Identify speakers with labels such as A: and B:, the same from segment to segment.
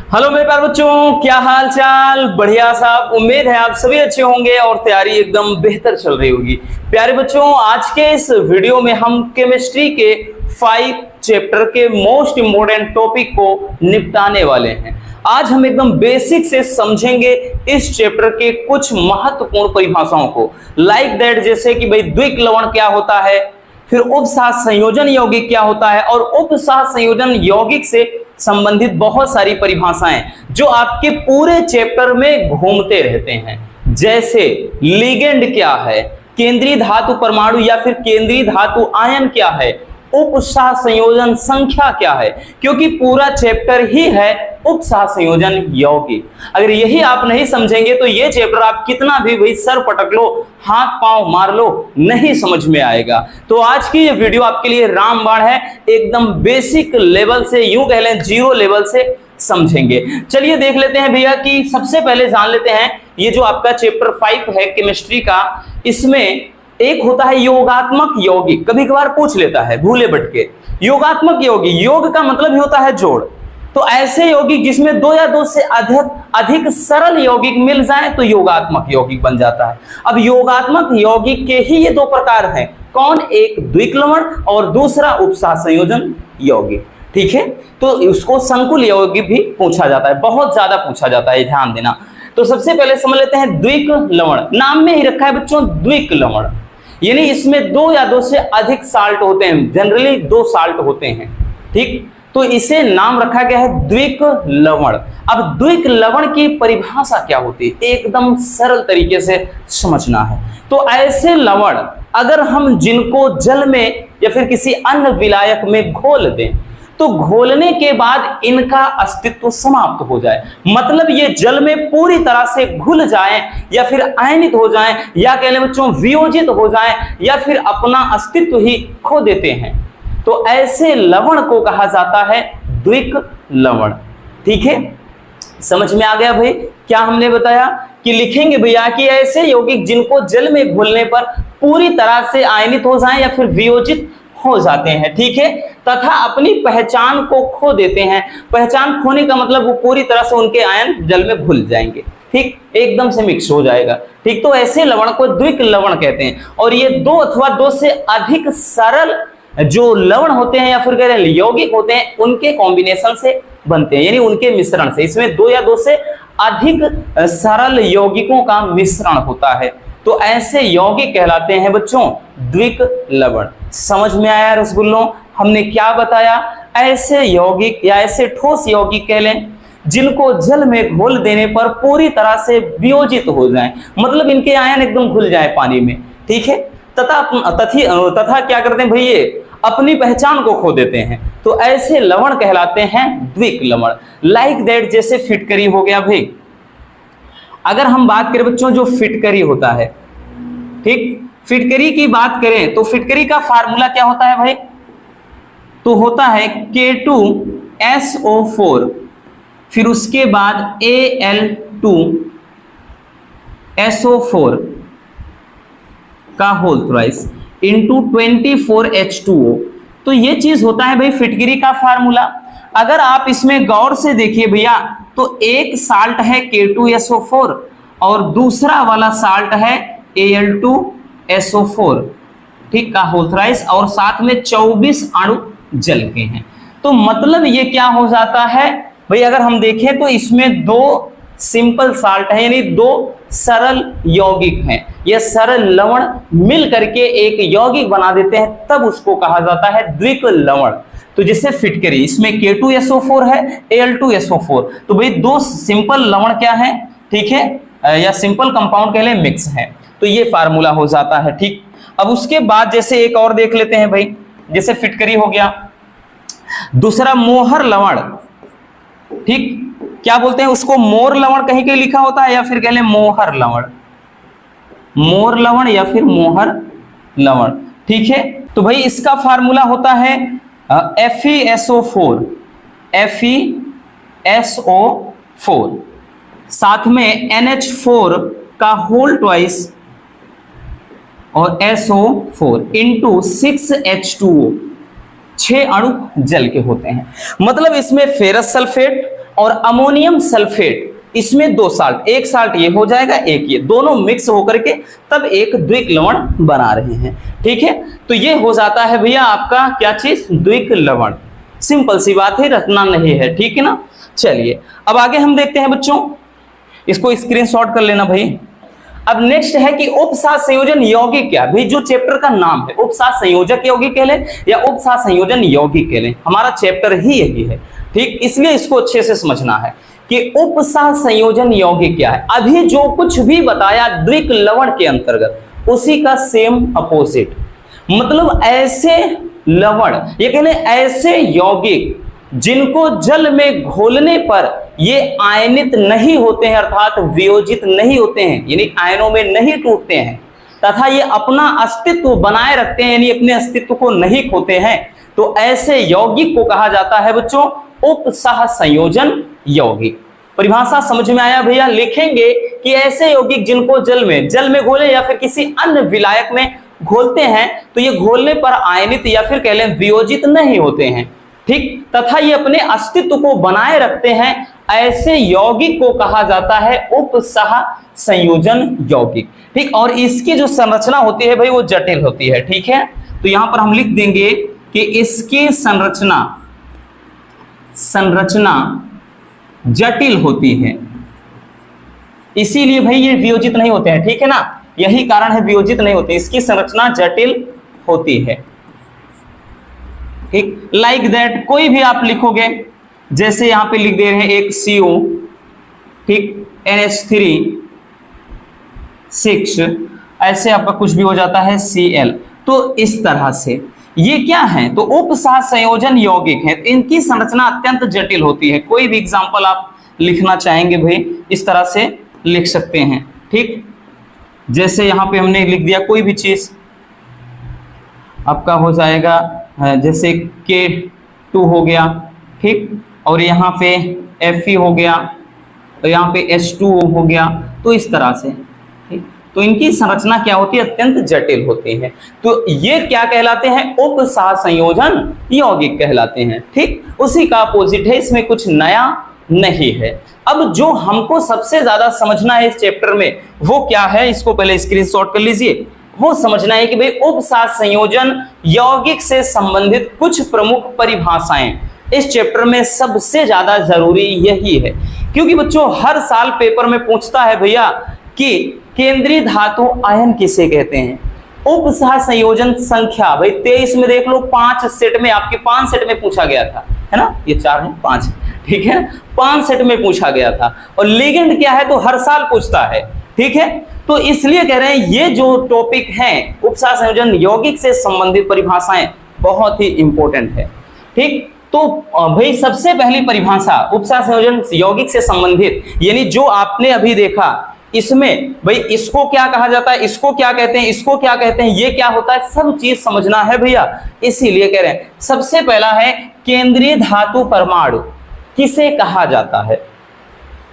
A: Hello मेरे प्यारे बच्चों, क्या हाल चाल। बढ़िया साहब, उम्मीद है आप सभी अच्छे होंगे और तैयारी एकदम बेहतर चल रही होगी। प्यारे बच्चों, आज के इस वीडियो में हम केमिस्ट्री के 5 चैप्टर के मोस्ट इंपोर्टेंट टॉपिक को निपटाने वाले हैं। आज हम एकदम बेसिक से समझेंगे इस चैप्टर के कुछ महत्वपूर्ण परिभाषाओं को, लाइक दैट, जैसे कि भाई द्विक लवण क्या होता है, फिर उपसह संयोजन यौगिक क्या होता है, और उपसह संयोजन यौगिक से संबंधित बहुत सारी परिभाषाएं जो आपके पूरे चैप्टर में घूमते रहते हैं। जैसे लिगेंड क्या है, केंद्रीय धातु परमाणु या फिर केंद्रीय धातु आयन क्या है, उपसह संयोजन संख्या क्या है, क्योंकि पूरा चैप्टर ही है उपसह संयोजन यौगिक। अगर यही आप नहीं समझेंगे तो ये चैप्टर आप कितना भी भाई सर पटक लो, हाथ पांव मार लो, नहीं समझ में आएगा। तो आज की ये वीडियो आपके लिए रामबाण है, एकदम बेसिक लेवल से, यूं कह लें जीरो लेवल से समझेंगे। चलिए देख लेते हैं भैया कि सबसे पहले जान लेते हैं ये जो आपका चैप्टर 5 है केमिस्ट्री का, इसमें एक होता है योगात्मक यौगिक। कभी कभार पूछ लेता है भूले भटके, योगात्मक यौगिक, योग का मतलब ही होता है जोड़। तो ऐसे यौगिक जिसमें 2 या 2 से अधिक सरल यौगिक मिल जाए तो योगात्मक यौगिक बन जाता है। अब योगात्मक यौगिक के ही ये 2 प्रकार हैं, कौन, एक द्विक लवण और दूसरा उपसह संयोजन यौगिक। ठीक है, तो उसको संकुल यौगिक भी पूछा जाता है, बहुत ज्यादा पूछा जाता है, ध्यान देना। तो सबसे पहले समझ लेते हैं द्विक लवण। नाम में ही रखा है बच्चों द्विक लवण, यानी इसमें 2 या 2 से अधिक साल्ट होते हैं, जनरली 2 साल्ट होते हैं। ठीक, तो इसे नाम रखा गया है द्विक लवण। अब द्विक लवण की परिभाषा क्या होती है, एकदम सरल तरीके से समझना है। तो ऐसे लवण अगर हम जिनको जल में या फिर किसी अन्य विलायक में घोल दें तो घोलने के बाद इनका अस्तित्व समाप्त हो जाए, मतलब ये जल में पूरी तरह से घुल जाएं या फिर आयनित हो जाएं, या कह लें बच्चों वियोजित हो जाएं, या फिर अपना अस्तित्व ही खो देते हैं, तो ऐसे लवण को कहा जाता है द्विक लवण। ठीक है, समझ में आ गया भाई क्या हमने बताया कि लिखेंगे भैया कि ऐसे यौगिक जिनको जल में घुलने पर पूरी तरह से आयनित हो जाएं या फिर वियोजित हो जाते हैं। ठीक है, तथा अपनी पहचान को खो देते हैं। पहचान खोने का मतलब वो पूरी तरह से उनके आयन जल में घुल जाएंगे, ठीक, एकदम से मिक्स हो जाएगा। ठीक, तो ऐसे लवण को द्विक लवण कहते हैं। और ये 2 अथवा 2 से अधिक सरल जो लवण होते हैं या फिर कह रहे हैं यौगिक होते हैं, उनके कॉम्बिनेशन से बनते हैं, यानी उनके मिश्रण से। इसमें 2 या 2 से अधिक सरल यौगिकों का मिश्रण होता है, तो ऐसे यौगिक कहलाते हैं बच्चों द्विक लवण। समझ में आया रसगुल्लों, हमने क्या बताया, ऐसे यौगिक या ऐसे ठोस यौगिक कह लें जिनको जल में घोल देने पर पूरी तरह से वियोजित हो जाएं, मतलब इनके आयन एकदम घुल जाए पानी में। ठीक है, तथा क्या करते हैं भैया, अपनी पहचान को खो देते हैं, तो ऐसे लवण कहलाते हैं द्विक लवण। लाइक दैट, जैसे फिटकरी हो गया भाई। अगर हम बात करें बच्चों जो फिटकरी होता है, ठीक, फिटकरी की बात करें तो फिटकरी का फार्मूला क्या होता है भाई, तो होता है K2SO4, फिर उसके बाद Al2SO4 का होल थ्राइस इंटू 24H2O। तो ये चीज होता है भाई फिटकरी का फार्मूला। अगर आप इसमें गौर से देखिए भैया तो एक साल्ट है K2SO4 और दूसरा वाला साल्ट है Al2SO4, ठीक, का होल थ्राइस, और साथ में 24 अणु जल के हैं। तो मतलब ये क्या हो जाता है भाई, अगर हम देखें तो इसमें 2 सिंपल साल्ट है, यानी 2 सरल यौगिक हैं, ये सरल लवण मिल करके एक यौगिक बना देते हैं, तब उसको कहा जाता है द्विक लवण। तो जैसे फिटकरी, इसमें K2SO4 है, Al2SO4, तो भाई 2 सिंपल लवण क्या है, ठीक है, या सिंपल कंपाउंड कह लें मिक्स है, तो ये फार्मूला हो जाता है। ठीक, अब उसके बाद जैसे एक और देख लेते हैं भाई, जैसे फिटकरी हो गया, दूसरा मोहर लवण। ठीक, क्या बोलते हैं उसको, मोर लवण कहीं कहीं लिखा होता है, या फिर कह लें मोहर लवण, मोर लवण या फिर मोहर लवण। ठीक है, तो भाई इसका फार्मूला होता है FeSO4, FeSO4, साथ में NH4 का होल ट्वाइस और SO4 इंटू 6H2O, 6 अणु जल के होते हैं। मतलब इसमें फेरस सल्फेट और अमोनियम सल्फेट, इसमें 2 साल्ट, एक साल्ट ये हो जाएगा, एक ये, दोनों मिक्स होकर के तब एक द्विक लवण बना रहे हैं। ठीक है, तो ये हो जाता है भैया आपका क्या चीज, द्विक लवण। सिंपल सी बात है, रटना नहीं है। ठीक है ना। चलिए अब आगे हम देखते हैं बच्चों, इसको स्क्रीनशॉट कर लेना भाई। अब नेक्स्ट है कि उपसार संयोजन यौगिक क्या भाई, जो चैप्टर का नाम है उपसार संयोजक यौगिक कह लें या उपसार संयोजन यौगिक कह लें, हमारा चैप्टर ही यही है। ठीक, इसलिए इसको अच्छे से समझना है कि उपसार संयोजन यौगिक क्या है। अभी जो कुछ भी बताया द्विक लवण के अंतर्गत उसी का सेम अपोजिट, मतलब ऐसे लवण, ये कह लें ऐसे यौगिक जिनको जल में घोलने पर ये आयनित नहीं होते हैं, अर्थात वियोजित नहीं होते हैं, यानी आयनों में नहीं टूटते हैं, तथा ये अपना अस्तित्व बनाए रखते हैं, यानी अपने अस्तित्व को नहीं खोते हैं, तो ऐसे यौगिक को कहा जाता है बच्चों उपसह संयोजन यौगिक। परिभाषा समझ में आया भैया। लिखेंगे कि ऐसे यौगिक जिनको जल में घोले या फिर किसी अन्य विलायक में घोलते हैं तो ये घोलने पर आयनित या फिर कह लें वियोजित नहीं होते हैं। ठीक, तथा ये अपने अस्तित्व को बनाए रखते हैं, ऐसे यौगिक को कहा जाता है उपसह संयोजन यौगिक। ठीक, और इसकी जो संरचना होती है भाई वो जटिल होती है। ठीक है, तो यहां पर हम लिख देंगे कि इसकी संरचना जटिल होती है, इसीलिए भाई ये वियोजित नहीं होते हैं। ठीक है ना, यही कारण है वियोजित नहीं होते, इसकी संरचना जटिल होती है। ठीक, लाइक दैट कोई भी आप लिखोगे, जैसे यहां पे लिख दे रहे हैं एक CO, ठीक, NH3 ऐसे आपका कुछ भी हो जाता है Cl। तो इस तरह से ये क्या है, तो उपसह संयोजन यौगिक है, इनकी संरचना अत्यंत जटिल होती है। कोई भी एग्जांपल आप लिखना चाहेंगे भाई इस तरह से लिख सकते हैं। ठीक, जैसे यहां पे हमने लिख दिया कोई भी चीज, आपका हो जाएगा जैसे K2 हो गया, ठीक, और यहाँ पे Fe हो गया, तो यहाँ पे H2O हो गया, तो इस तरह से। ठीक, तो इनकी संरचना क्या होती है, अत्यंत जटिल होती है। तो ये क्या कहलाते हैं, उपसह संयोजन यौगिक कहलाते हैं। ठीक, उसी का अपोजिट है, इसमें कुछ नया नहीं है। अब जो हमको सबसे ज्यादा समझना है इस चैप्टर में वो क्या है, इसको पहले स्क्रीनशॉट कर लीजिए। वो समझना है कि भाई उपसह संयोजन यौगिक से संबंधित कुछ प्रमुख परिभाषाएं इस चैप्टर में सबसे ज्यादा जरूरी यही है, क्योंकि बच्चों हर साल पेपर में पूछता है भैया कि केंद्रीय धातु आयन किसे कहते हैं। उपसह संयोजन संख्या भाई 23 में देख लो, 5 सेट में, आपके 5 सेट में पूछा गया था, है ना, ये 4 है 5, ठीक है, 5 सेट में पूछा गया था। और लिगेंड क्या है तो हर साल पूछता है। ठीक है, तो इसलिए कह रहे हैं ये जो टॉपिक है उपसह संयोजन यौगिक से संबंधित परिभाषाएं बहुत ही इंपॉर्टेंट है। ठीक, तो भाई सबसे पहली परिभाषा उपसह संयोजन यौगिक से संबंधित, यानी जो आपने अभी देखा इसमें भाई इसको क्या कहा जाता है, इसको क्या कहते हैं, इसको क्या कहते हैं, ये क्या होता है, सब चीज समझना है भैया। इसीलिए कह रहे हैं सबसे पहला है केंद्रीय धातु परमाणु किसे कहा जाता है।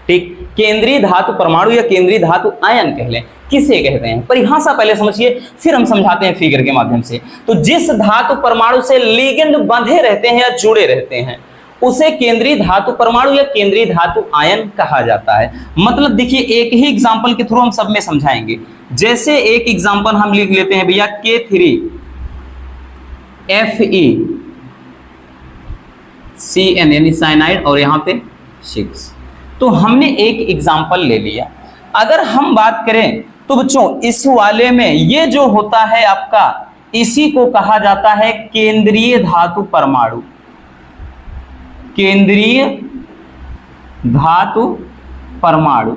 A: ठीक, केंद्रीय धातु परमाणु या केंद्रीय धातु आयन कह लें, किसे कहते हैं, परिभाषा पहले समझिए फिर हम समझाते हैं फिगर के माध्यम से। तो जिस धातु परमाणु से लिगेंड बंधे रहते हैं या जुड़े रहते हैं उसे केंद्रीय धातु परमाणु या केंद्रीय धातु आयन कहा जाता है। मतलब देखिए एक ही एग्जांपल के थ्रू हम सब में समझाएंगे। जैसे एक एग्जांपल हम लिख लेते हैं भैया K3FeCN यानी साइनाइड और यहां पे 6। तो हमने एक एग्जांपल ले लिया। अगर हम बात करें तो बच्चों इस वाले में ये जो होता है आपका, इसी को कहा जाता है केंद्रीय धातु परमाणु। केंद्रीय धातु परमाणु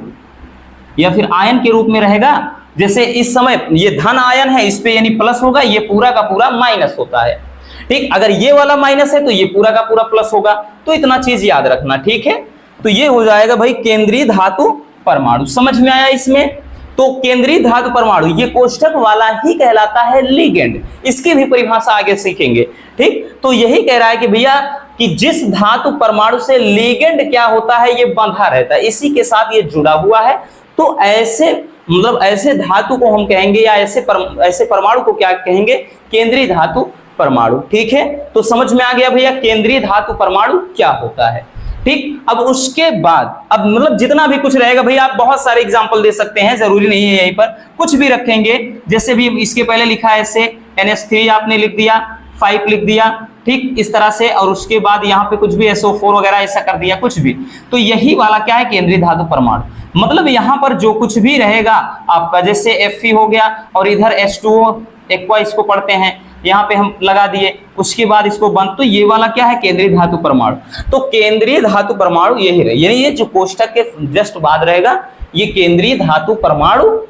A: या फिर आयन के रूप में रहेगा। जैसे इस समय ये धन आयन है, इस पे यानी प्लस होगा, ये पूरा का पूरा माइनस होता है। ठीक, अगर ये वाला माइनस है तो ये पूरा का पूरा प्लस होगा। तो इतना चीज याद रखना। ठीक है, तो ये हो जाएगा भाई केंद्रीय धातु परमाणु। समझ में आया इसमें? तो केंद्रीय धातु परमाणु ये कोष्ठक वाला ही कहलाता है लिगेंड। इसकी भी परिभाषा आगे सीखेंगे। ठीक, तो यही कह रहा है कि भैया कि जिस धातु परमाणु से लिगेंड क्या होता है, ये बंधा रहता है, इसी के साथ ये जुड़ा हुआ है, तो ऐसे मतलब ऐसे धातु को हम कहेंगे या ऐसे परमाणु को क्या कहेंगे, केंद्रीय धातु परमाणु। ठीक है, तो समझ में आ गया भैया केंद्रीय धातु परमाणु क्या होता है। ठीक, अब उसके बाद अब मतलब जितना भी कुछ रहेगा भैया, आप बहुत सारे एग्जांपल दे सकते हैं, जरूरी नहीं है यहीं पर कुछ भी रखेंगे। जैसे भी इसके पहले लिखा है ऐसे NH3 आपने लिख दिया, 5 लिख दिया, ठीक इस तरह से, और उसके बाद यहाँ पे कुछ भी SO4 वगैरह ऐसा कर दिया कुछ भी। तो यही वाला क्या है, केंद्रीय धातु परमाणु। मतलब यहाँ पर जो कुछ भी रहेगा आपका, जैसे Fe हो गया और इधर H2O एक्वा इसको पढ़ते हैं, यहाँ पे हम लगा दिए, उसके बाद इसको बंद, तो ये वाला क्या है, केंद्रीय धातु परमाणु। तो केंद्रीय धातु परमाणु यही रहे, यानी ये जो कोष्टक के जस्ट बाद रहेगा ये केंद्रीय धातु परमाणु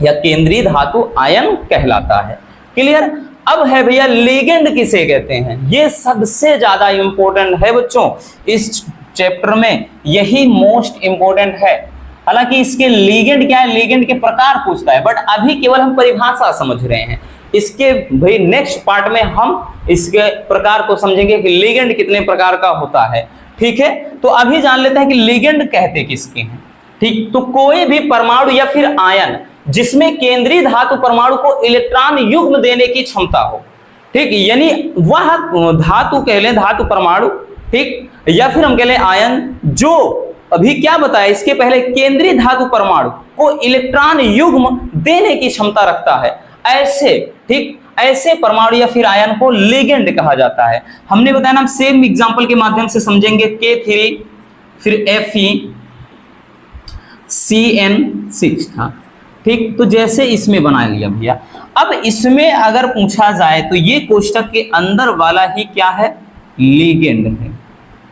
A: या केंद्रीय धातु आयन कहलाता है। क्लियर। अब है भैया लिगेंड किसे कहते हैं, ये सबसे ज्यादा इंपॉर्टेंट है बच्चों इस चैप्टर में, यही मोस्ट इंपॉर्टेंट है। हालांकि इसके लिगेंड क्या है, लिगेंड के प्रकार पूछता है, बट अभी केवल हम परिभाषा समझ रहे हैं। इसके भाई नेक्स्ट पार्ट में हम इसके प्रकार को समझेंगे कि लिगेंड कितने प्रकार का होता है। ठीक है, तो अभी जान लेते हैं कि लिगेंड कहते किसके हैं। ठीक, तो कोई भी परमाणु या फिर आयन जिसमें केंद्रीय धातु परमाणु को इलेक्ट्रॉन युग्म देने की क्षमता हो, ठीक, यानी वह धातु कह लें, धातु परमाणु, ठीक, या फिर हम कह लें आयन, जो अभी क्या बताया इसके पहले, केंद्रीय धातु परमाणु को इलेक्ट्रॉन युग्म देने की क्षमता रखता है, ऐसे, ठीक, ऐसे परमाणु या फिर आयन को लिगेंड कहा जाता है। हमने बताया ना, हम सेम एग्जांपल के माध्यम से समझेंगे। K3 फिर FeCN6 था, ठीक, तो जैसे इसमें बना लिया भैया। अब इसमें अगर पूछा जाए तो ये कोष्टक के अंदर वाला ही क्या है, लिगेंड है।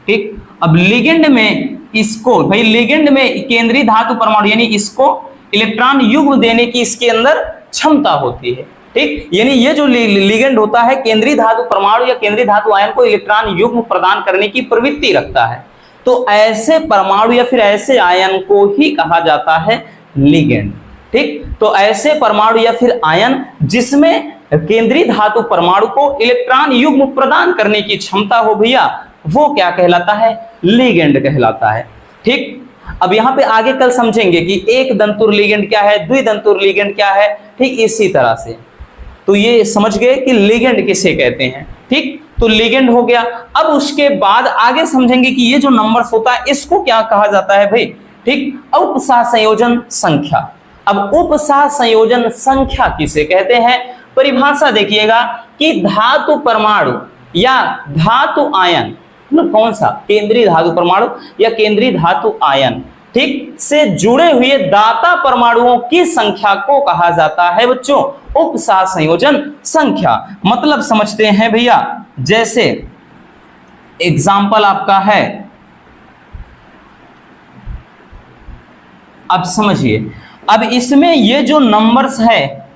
A: ठीक, अब लिगेंड में इसको भाई, लिगेंड में केंद्रीय धातु परमाणु यानी इसको इलेक्ट्रॉन युग्म देने की इसके अंदर क्षमता होती है। ठीक, यानी ये जो लिगेंड होता है केंद्रीय धातु परमाणु या केंद्रीय धातु आयन को इलेक्ट्रॉन युग्म प्रदान करने की प्रवृत्ति रखता है। तो ऐसे परमाणु या फिर ऐसे आयन को ही कहा जाता है लिगेंड। ठीक, तो ऐसे परमाणु या फिर आयन जिसमें केंद्रीय धातु परमाणु को इलेक्ट्रॉन युग्म प्रदान करने की क्षमता हो भैया, वो क्या कहलाता है, लिगेंड कहलाता है। ठीक, अब यहाँ पे आगे कल समझेंगे कि एक दंतुर लिगेंड क्या है, द्विदंतुर लिगेंड क्या है। ठीक, इसी तरह से तो ये समझ गए कि लिगेंड किसे कहते हैं। ठीक, तो लिगेंड हो गया। अब उसके बाद आगे समझेंगे कि ये जो नंबर्स होता है इसको क्या कहा जाता है भाई। ठीक, उपसहसंयोजन संख्या। अब उपसहसंयोजन संख्या किसे कहते हैं, परिभाषा देखिएगा कि धातु परमाणु या धातु आयन, मतलब कौन सा, केंद्रीय धातु परमाणु या केंद्रीय धातु आयन, ठीक, से जुड़े हुए दाता परमाणुओं की संख्या को कहा जाता है बच्चों उपसहसंयोजन संख्या। मतलब समझते हैं भैया, जैसे एग्जाम्पल आपका है, अब समझिए, अब इसमें ये जो नंबर्स है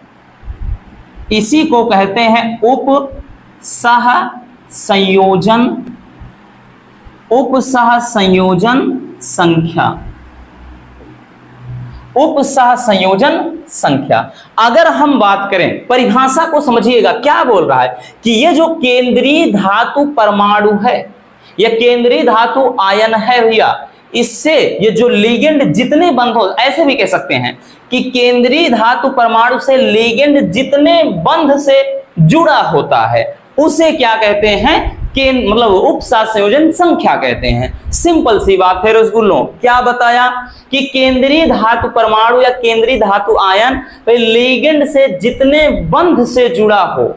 A: इसी को कहते हैं उपसहसंयोजन संख्या। उपसहसंयोजन संख्या। अगर हम बात करें, परिभाषा को समझिएगा क्या बोल रहा है कि ये जो केंद्रीय धातु परमाणु है या केंद्रीय धातु आयन है भैया, इससे ये जो लिगेंड जितने बंध हो, ऐसे भी कह सकते हैं कि केंद्रीय धातु परमाणु से लिगेंड जितने बंध से जुड़ा होता है उसे क्या कहते हैं, मतलब उपसहसंयोजन संख्या कहते हैं। सिंपल सी बात है रसगुल्लों, क्या बताया कि केंद्रीय धातु परमाणु या केंद्रीय धातु आयन लिगेंड से जितने बंध से जुड़ा हो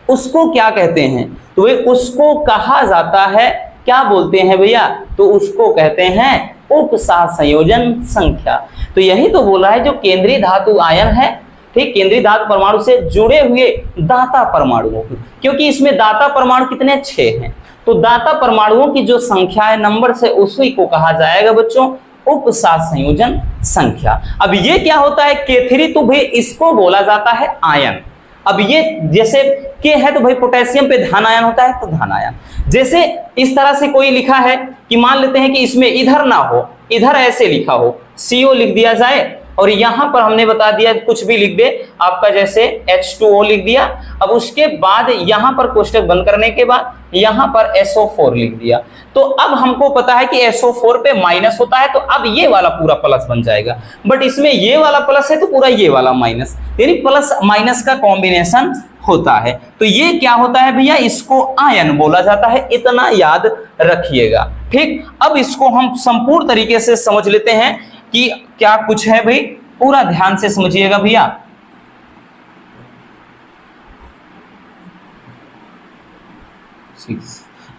A: उसको क्या कहते हैं, तो वे उसको कहा जाता है, क्या बोलते हैं भैया, तो उसको कहते हैं उपसहसंयोजन संख्या। तो यही तो बोला है जो केंद्रीय धातु आयन है, ठीक, केंद्रीय धातु परमाणु से जुड़े हुए दाता परमाणुओं की, क्योंकि इसमें दाता परमाणु कितने 6 हैं, तो दाता परमाणुओं की जो संख्या है नंबर से, उसी को कहा जाएगा बच्चों उपसहसंयोजन संख्या। अब ये क्या होता है K3, तो भाई इसको बोला जाता है आयन। अब ये जैसे K है तो भाई पोटेशियम पे धन आयन होता है, तो धन आयन। जैसे इस तरह से कोई लिखा है कि मान लेते हैं कि इसमें इधर ना हो, इधर ऐसे लिखा हो, CO लिख दिया जाए, और यहां पर हमने बता दिया कुछ भी लिख दे आपका, जैसे H2O लिख दिया। अब उसके बाद यहां पर कोष्टक बंद करने के बाद यहां पर SO4 लिख दिया। तो अब हमको पता है कि SO4 पे माइनस होता है, तो अब ये वाला पूरा प्लस बन जाएगा। बट इसमें ये वाला प्लस है तो पूरा ये वाला माइनस, यानी प्लस माइनस का कॉम्बिनेशन होता है। तो ये क्या होता है भैया, इसको आयन बोला जाता है, इतना याद रखिएगा। ठीक, अब इसको हम संपूर्ण तरीके से समझ लेते हैं कि क्या कुछ है भाई, पूरा ध्यान से समझिएगा भैया।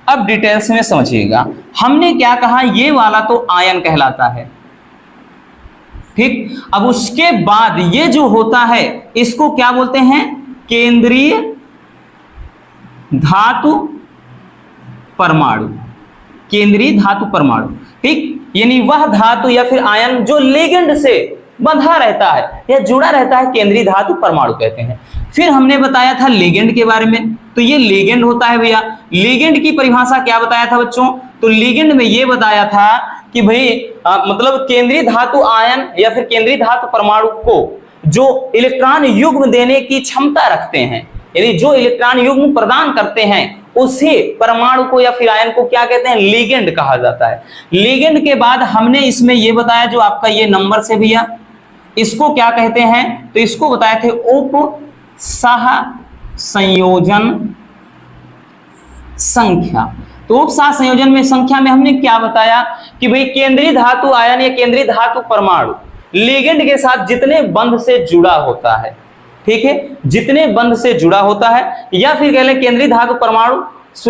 A: अब डिटेल्स में समझिएगा, हमने क्या कहा, ये वाला तो आयन कहलाता है। ठीक, अब उसके बाद ये जो होता है इसको क्या बोलते हैं, केंद्रीय धातु परमाणु। केंद्रीय धातु परमाणु, ठीक, यानी वह धातु या फिर आयन जो लिगेंड से बंधा रहता है या जुड़ा रहता है, केंद्रीय धातु परमाणु कहते हैं। फिर हमने बताया था लिगेंड के बारे में, तो ये लिगेंड होता है भैया। लिगेंड की परिभाषा क्या बताया था बच्चों, तो लिगेंड में ये बताया था कि भाई मतलब केंद्रीय धातु आयन या फिर केंद्रीय धातु परमाणु को जो इलेक्ट्रॉन युग्म देने की क्षमता रखते हैं, यानी जो इलेक्ट्रॉन युग्म प्रदान करते हैं, उसे परमाणु को या फिर आयन को क्या कहते हैं, लिगेंड कहा जाता है। लिगेंड के बाद हमने इसमें यह बताया, जो आपका ये नंबर से भैया, इसको क्या कहते हैं, तो इसको बताए थे उप सह संयोजन संख्या। तो उप सह संयोजन में संख्या में हमने क्या बताया कि भाई केंद्रीय धातु आयन या केंद्रीय धातु परमाणु लिगेंड के साथ जितने बंध से जुड़ा होता है, ठीक है, जितने बंध से जुड़ा होता है, या फिर कह लें केंद्रीय धातु परमाणु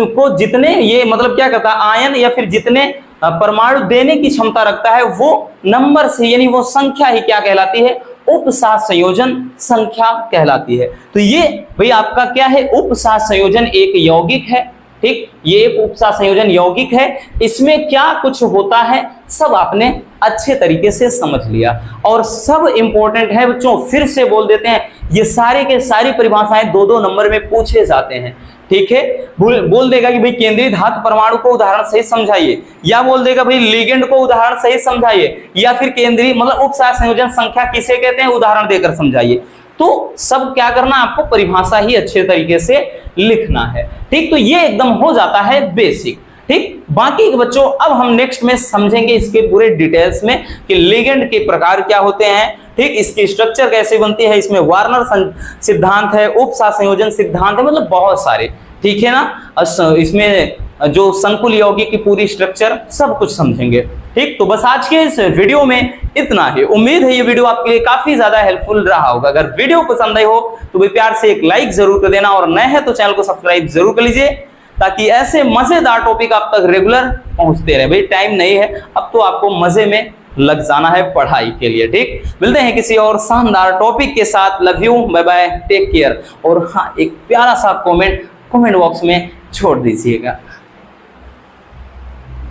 A: को जितने ये मतलब क्या करता है, आयन या फिर जितने परमाणु देने की क्षमता रखता है, वो नंबर से यानी वो संख्या ही क्या कहलाती है, उप सह संयोजन संख्या कहलाती है। तो ये भाई आपका क्या है, उप सह संयोजन एक यौगिक है। ठीक, ये एक उप सह संयोजन यौगिक है। इसमें क्या कुछ होता है सब आपने अच्छे तरीके से समझ लिया, और सब इंपॉर्टेंट है बच्चों, फिर से बोल देते हैं, ये सारे के सारी परिभाषाएं 2-2 नंबर में पूछे जाते हैं। ठीक है, बोल देगा कि भाई केंद्रीय धातु परमाणु को उदाहरण सहित समझाइए, या बोल देगा भाई लिगेंड को उदाहरण सहित समझाइए, या फिर केंद्रीय मतलब उप सह संयोजन संख्या किसे कहते हैं उदाहरण देकर समझाइए। तो सब क्या करना, आपको परिभाषा ही अच्छे तरीके से लिखना है। ठीक, तो ये एकदम हो जाता है बेसिक। ठीक, बाकी के बच्चों अब हम नेक्स्ट में समझेंगे इसके पूरे डिटेल्स में कि लिगेंड के प्रकार क्या होते हैं, ठीक, इसकी स्ट्रक्चर कैसे बनती है, इसमें वार्नर सिद्धांत है, उप सह संयोजन सिद्धांत है, मतलब बहुत सारे। ठीक है ना, इसमें जो संकुल यौगिक की पूरी स्ट्रक्चर सब कुछ समझेंगे। ठीक, तो बस आज के इस वीडियो में इतना ही। उम्मीद है ये वीडियो आपके लिए काफी ज्यादा हेल्पफुल रहा होगा। अगर वीडियो पसंद आई हो तो भाई प्यार से एक लाइक जरूर कर देना, और नए हैं तो चैनल को सब्सक्राइब जरूर कर लीजिए, ताकि ऐसे मजेदार टॉपिक आप तक रेगुलर पहुंचते रहे। भाई टाइम नहीं है, अब तो आपको मजे में लग जाना है पढ़ाई के लिए। ठीक, मिलते हैं किसी और शानदार टॉपिक के साथ। Love you, bye bye, take care. और हाँ, एक प्यारा सा कमेंट बॉक्स में छोड़ दीजिएगा।